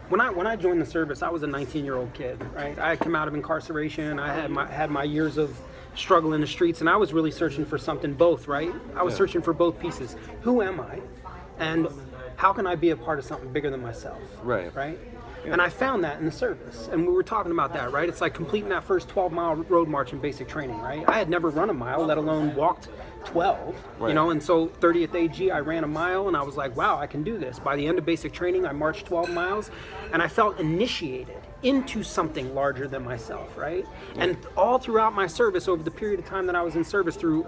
When I joined the service, I was a 19-year-old kid, right? I had come out of incarceration. I had my years of struggle in the streets, and I was really searching for something both, right? I was searching for both pieces. Who am I? And how can I be a part of something bigger than myself? Right. Right? And I found that in the service. And we were talking about that, right? It's like completing that first 12-mile road march in basic training, right? I had never run a mile, let alone walked 12, right. you know? And so 30th AG, I ran a mile, and I was like, wow, I can do this. By the end of basic training, I marched 12 miles, and I felt initiated into something larger than myself, right? And all throughout my service, over the period of time that I was in service, through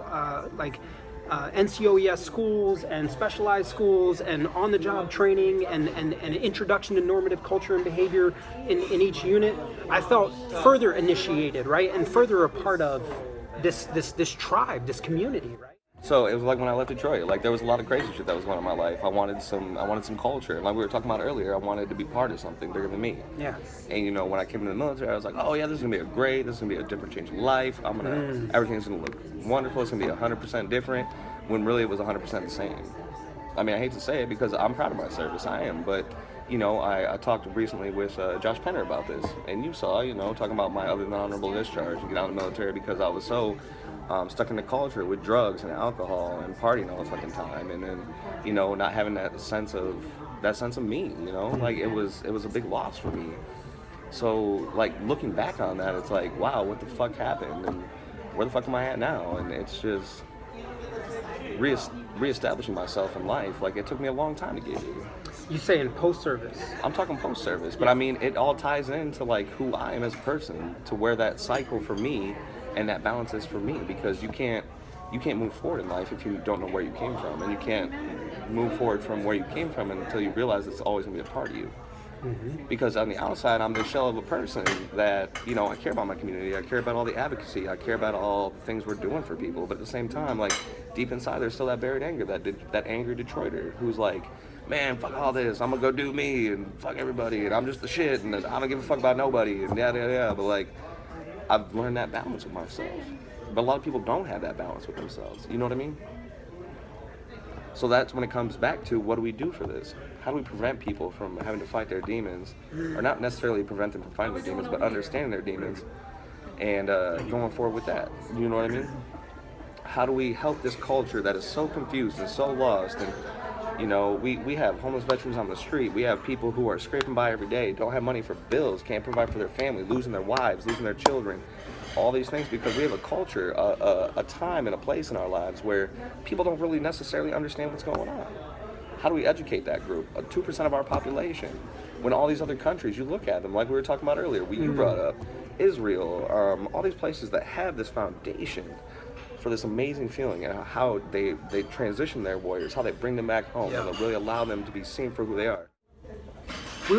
NCOES schools and specialized schools and on-the-job training and introduction to normative culture and behavior in each unit, I felt further initiated, right, and further a part of this tribe, this community, right? So it was like when I left Detroit, like there was a lot of crazy shit that was going on in my life. I wanted some culture. Like we were talking about earlier, I wanted to be part of something bigger than me. Yeah. And you know, when I came into the military, I was like, oh yeah, this is gonna be this is gonna be a different change in life. Everything's gonna look wonderful. It's gonna be 100% different. When really it was 100% the same. I mean, I hate to say it because I'm proud of my service. I am, but you know, I talked recently with Josh Penner about this, and you saw, you know, talking about my other than honorable discharge and get out of the military because I was so stuck in the culture with drugs and alcohol and partying all the fucking time, and then, you know, not having that sense of me, you know, like it was a big loss for me. So like looking back on that, it's like, wow, what the fuck happened, and where the fuck am I at now? And it's just reestablishing myself in life. Like it took me a long time to get here. You say in post-service? I'm talking post-service, but I mean it all ties into like who I am as a person, to where that cycle for me and that balance is for me, because you can't move forward in life if you don't know where you came from, and you can't move forward from where you came from until you realize it's always going to be a part of you. Mm-hmm. Because on the outside, I'm the shell of a person that, you know, I care about my community, I care about all the advocacy, I care about all the things we're doing for people, but at the same time, like, deep inside, there's still that buried anger, that angry Detroiter who's like, man, fuck all this, I'm gonna go do me, and fuck everybody, and I'm just the shit, and I don't give a fuck about nobody, and yeah, but like, I've learned that balance with myself. But a lot of people don't have that balance with themselves, you know what I mean? So that's when it comes back to, what do we do for this? How do we prevent people from having to fight their demons, or not necessarily prevent them from fighting their demons, but understanding their demons and going forward with that? You know what I mean? How do we help this culture that is so confused and so lost? And you know, we have homeless veterans on the street. We have people who are scraping by every day, don't have money for bills, can't provide for their family, losing their wives, losing their children. All these things because we have a culture, a time and a place in our lives where people don't really necessarily understand what's going on. How do we educate that group? 2% of our population. When all these other countries, you look at them, like we were talking about earlier, you brought up, Israel, all these places that have this foundation for this amazing feeling, and how they transition their warriors, how they bring them back home, and really allow them to be seen for who they are.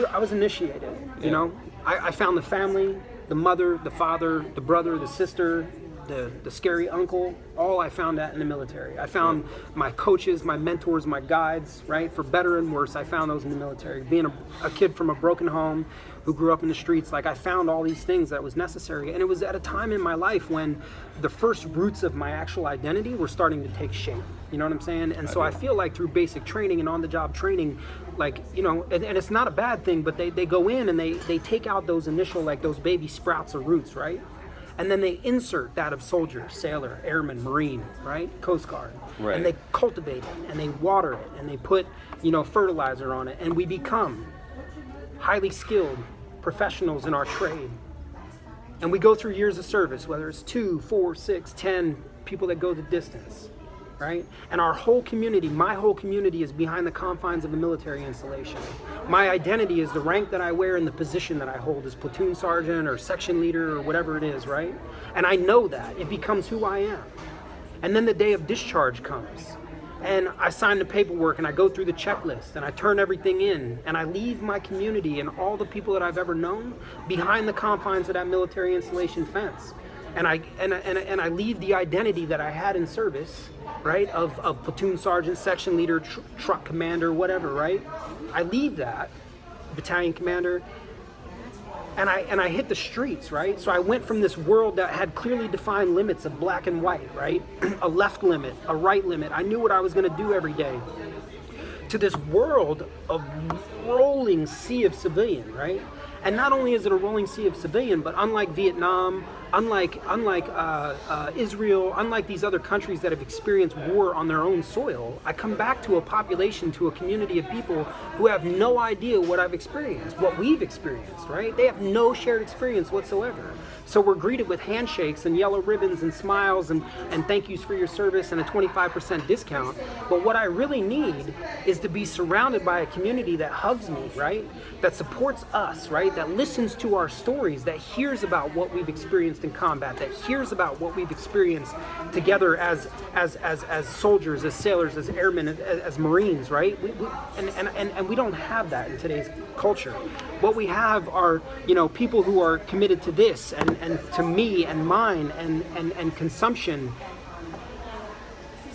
I was initiated, you know. I found the family, the mother, the father, the brother, the sister, the scary uncle, all I found that in the military. I found my coaches, my mentors, my guides, right? For better and worse, I found those in the military. Being a kid from a broken home who grew up in the streets, like I found all these things that was necessary. And it was at a time in my life when the first roots of my actual identity were starting to take shape. You know what I'm saying? And so I feel like through basic training and on-the-job training, like, you know, and it's not a bad thing, but they go in and they take out those initial, like those baby sprouts of roots, right? And then they insert that of soldier, sailor, airman, marine, right? Coast Guard. Right. And they cultivate it and they water it and they put, you know, fertilizer on it, and we become highly skilled professionals in our trade. And we go through years of service, whether it's 2, 4, 6, 10 people that go the distance, right? And our whole community, my whole community, is behind the confines of a military installation. My identity is the rank that I wear and the position that I hold as platoon sergeant or section leader or whatever it is, right? And I know that. It becomes who I am. And then the day of discharge comes. And I sign the paperwork and I go through the checklist and I turn everything in and I leave my community and all the people that I've ever known behind the confines of that military installation fence. And I leave the identity that I had in service, right, of platoon sergeant, section leader, truck commander, whatever, right? I leave that, battalion commander, and I hit the streets, right? So I went from this world that had clearly defined limits of black and white, right? A left limit, a right limit. I knew what I was going to do every day, to this world of rolling sea of civilian, right? And not only is it a rolling sea of civilian, but unlike Vietnam, unlike Israel, unlike these other countries that have experienced war on their own soil, I come back to a population, to a community of people who have no idea what I've experienced, what we've experienced, right? They have no shared experience whatsoever. So we're greeted with handshakes and yellow ribbons and smiles and thank yous for your service and a 25% discount. But what I really need is to be surrounded by a community that hugs me, right? That supports us, right? That listens to our stories, that hears about what we've experienced in combat, that hears about what we've experienced together as soldiers, as sailors, as airmen, as Marines, right? And we don't have that in today's culture. What we have are, people who are committed to this and to me and mine and consumption.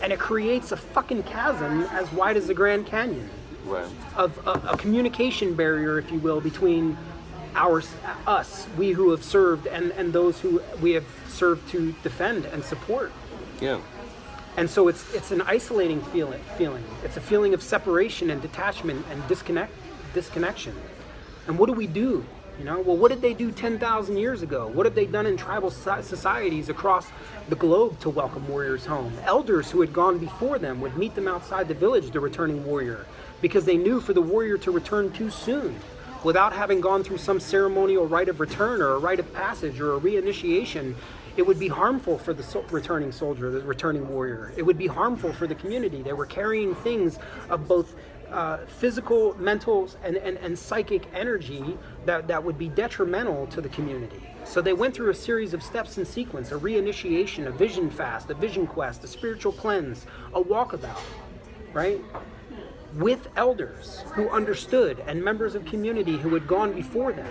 And it creates a fucking chasm as wide as the Grand Canyon. Right. Of a communication barrier, if you will, between us, we who have served, and those who we have served to defend and support. Yeah. And so it's an isolating feeling. It's a feeling of separation and detachment and disconnection. And what do we do? Well, what did they do 10,000 years ago? What have they done in tribal societies across the globe to welcome warriors home? Elders who had gone before them would meet them outside the village, the returning warrior, because they knew for the warrior to return too soon, without having gone through some ceremonial rite of return or a rite of passage or a reinitiation, it would be harmful for the returning soldier, the returning warrior. It would be harmful for the community. They were carrying things of both physical, mental, and psychic energy that would be detrimental to the community. So they went through a series of steps in sequence: a reinitiation, a vision fast, a vision quest, a spiritual cleanse, a walkabout, right? With elders who understood and members of community who had gone before them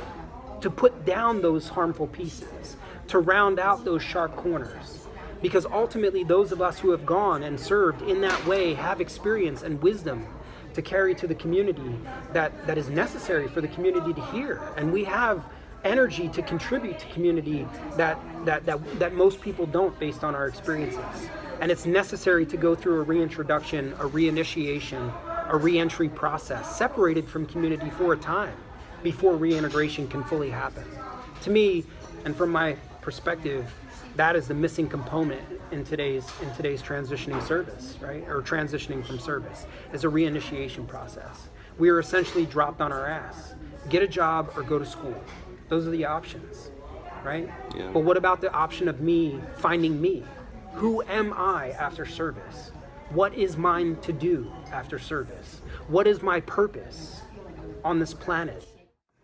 to put down those harmful pieces, to round out those sharp corners. Because ultimately those of us who have gone and served in that way have experience and wisdom to carry to the community that is necessary for the community to hear. And we have energy to contribute to community that most people don't, based on our experiences. And it's necessary to go through a reintroduction, a reinitiation, a re-entry process, separated from community for a time before reintegration can fully happen. To me, and from my perspective, that is the missing component in today's transitioning service, right? Or transitioning from service, is a reinitiation process. We are essentially dropped on our ass. Get a job or go to school. Those are the options, right? Yeah. But what about the option of me finding me? Who am I after service? What is mine to do after service? What is my purpose on this planet?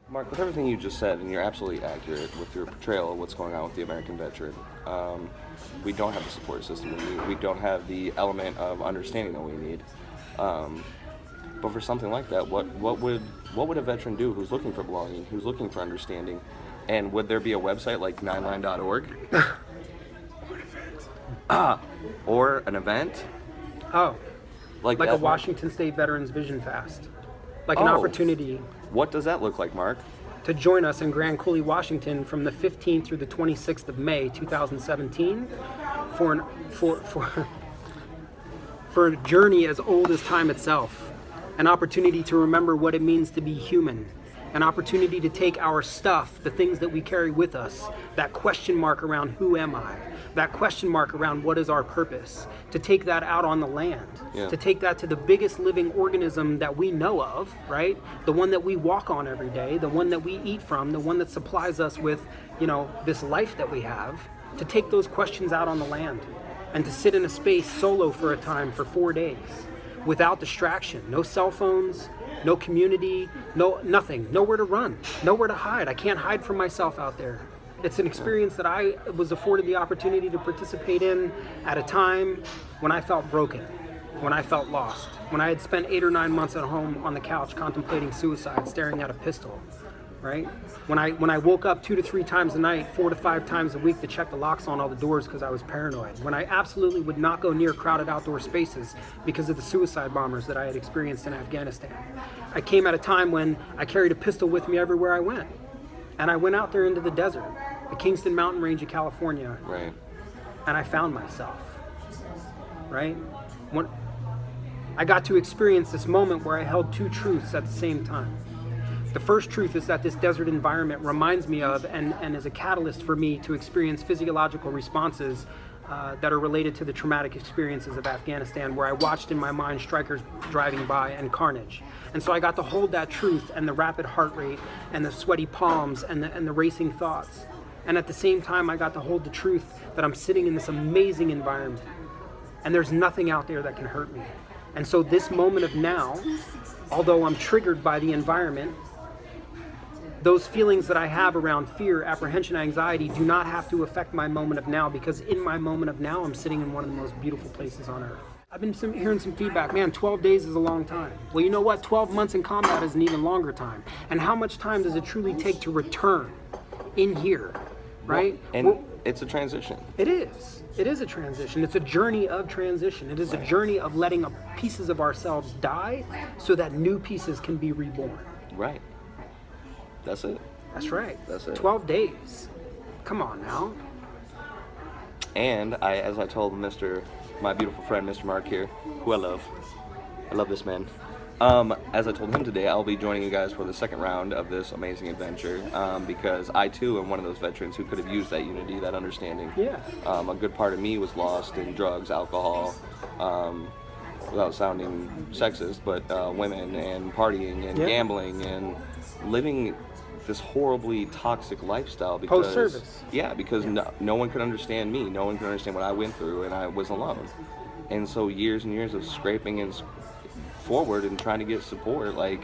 Mark, with everything you just said, and you're absolutely accurate with your portrayal of what's going on with the American veteran, we don't have the support system we need. We don't have the element of understanding that we need. But for something like that, what would a veteran do who's looking for belonging, who's looking for understanding? And would there be a website like Nineline.org? Or an event? Oh, like a that, Washington State Veterans Vision Fast. Like an opportunity. What does that look like, Mark? To join us in Grand Coulee, Washington from the 15th through the 26th of May, 2017 for a journey as old as time itself. An opportunity to remember what it means to be human. An opportunity to take our stuff, the things that we carry with us, that question mark around who am I, that question mark around what is our purpose, to take that out on the land, to take that to the biggest living organism that we know of, right? The one that we walk on every day, the one that we eat from, the one that supplies us with, this life that we have, to take those questions out on the land and to sit in a space solo for a time for 4 days without distraction, no cell phones, no community, nothing, nowhere to run, nowhere to hide. I can't hide from myself out there. It's an experience that I was afforded the opportunity to participate in at a time when I felt broken, when I felt lost, when I had spent 8 or 9 months at home on the couch contemplating suicide, staring at a pistol, right? When I woke up 2 to 3 times a night, 4 to 5 times a week to check the locks on all the doors because I was paranoid. When I absolutely would not go near crowded outdoor spaces because of the suicide bombers that I had experienced in Afghanistan. I came at a time when I carried a pistol with me everywhere I went. And I went out there into the desert, the Kingston Mountain Range of California. Right. And I found myself, right? When I got to experience this moment where I held two truths at the same time. The first truth is that this desert environment reminds me of and is a catalyst for me to experience physiological responses that are related to the traumatic experiences of Afghanistan, where I watched in my mind strikers driving by and carnage. And so I got to hold that truth and the rapid heart rate and the sweaty palms and the racing thoughts. And at the same time, I got to hold the truth that I'm sitting in this amazing environment and there's nothing out there that can hurt me. And so this moment of now, although I'm triggered by the environment, those feelings that I have around fear, apprehension, anxiety do not have to affect my moment of now, because in my moment of now, I'm sitting in one of the most beautiful places on earth. I've been hearing some feedback, man, 12 days is a long time. Well, you know what? 12 months in combat is an even longer time. And how much time does it truly take to return in here, right? And it's a transition. It is. It is a transition. It's a journey of transition. It is a journey of letting pieces of ourselves die so that new pieces can be reborn. Right. That's it. That's right. That's it. 12 days. Come on now. And as I told my beautiful friend, Mr. Mark here, who I love this man. As I told him today, I'll be joining you guys for the second round of this amazing adventure, because I too am one of those veterans who could have used that unity, that understanding. Yeah. A good part of me was lost in drugs, alcohol, without sounding sexist, but women and partying and gambling and living this horribly toxic lifestyle because post-service. Yeah, because no one could understand me. No one could understand what I went through, and I was alone. And so years and years of scraping and forward and trying to get support, like,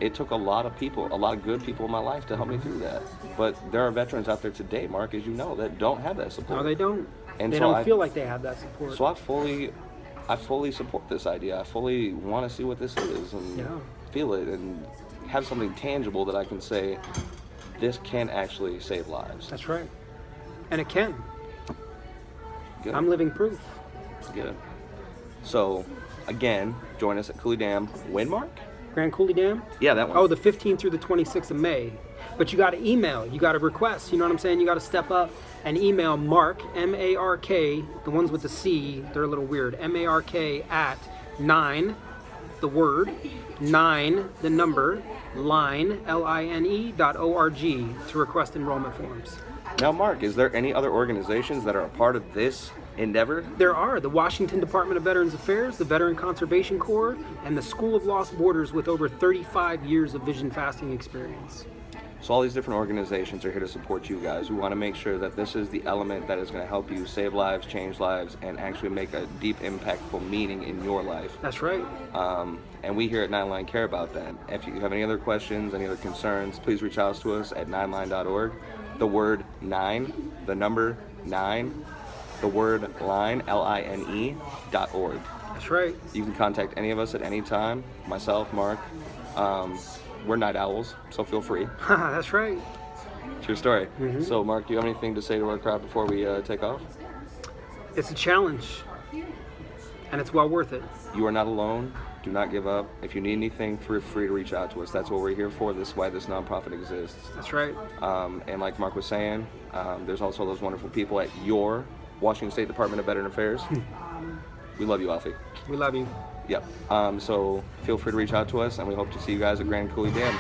it took a lot of people, a lot of good people in my life to help me through that. But there are veterans out there today, Mark, as you know, that don't have that support. No, they don't. And they so don't feel like they have that support. So I fully support this idea. I fully want to see what this is and feel it and have something tangible that I can say, this can actually save lives. That's right. And it can. Good. I'm living proof. Good. So, again, join us at Coulee Dam. When, Mark? Grand Coulee Dam? Yeah, that one. Oh, the 15th through the 26th of May. But you got to email. You got to request. You know what I'm saying? You got to step up and email Mark, M-A-R-K, the ones with the C, they're a little weird, M-A-R-K at 9, the word, 9, the number, line, L-I-N-E.org to request enrollment forms. Now, Mark, is there any other organizations that are a part of this endeavor? There are the Washington Department of Veterans Affairs, the Veterans Conservation Corp, and the School of Lost Borders with over 35 years of vision fasting experience. So all these different organizations are here to support you guys. We want to make sure that this is the element that is going to help you save lives, change lives, and actually make a deep, impactful meaning in your life. That's right. And we here at Nineline care about that. If you have any other questions, any other concerns, please reach out to us at nineline.org. The word 9, the number 9, the word line, L-I-N-E.org. That's right. You can contact any of us at any time. Myself, Mark. We're night owls, so feel free. That's right. True story. Mm-hmm. So, Mark, do you have anything to say to our crowd before we take off? It's a challenge, and it's well worth it. You are not alone. Do not give up. If you need anything, feel free to reach out to us. That's what we're here for. This is why this nonprofit exists. That's right. And like Mark was saying, there's also those wonderful people at your Washington State Department of Veteran Affairs. We love you, Alfie. We love you. Yep. So feel free to reach out to us, and we hope to see you guys at Grand Coulee Dam.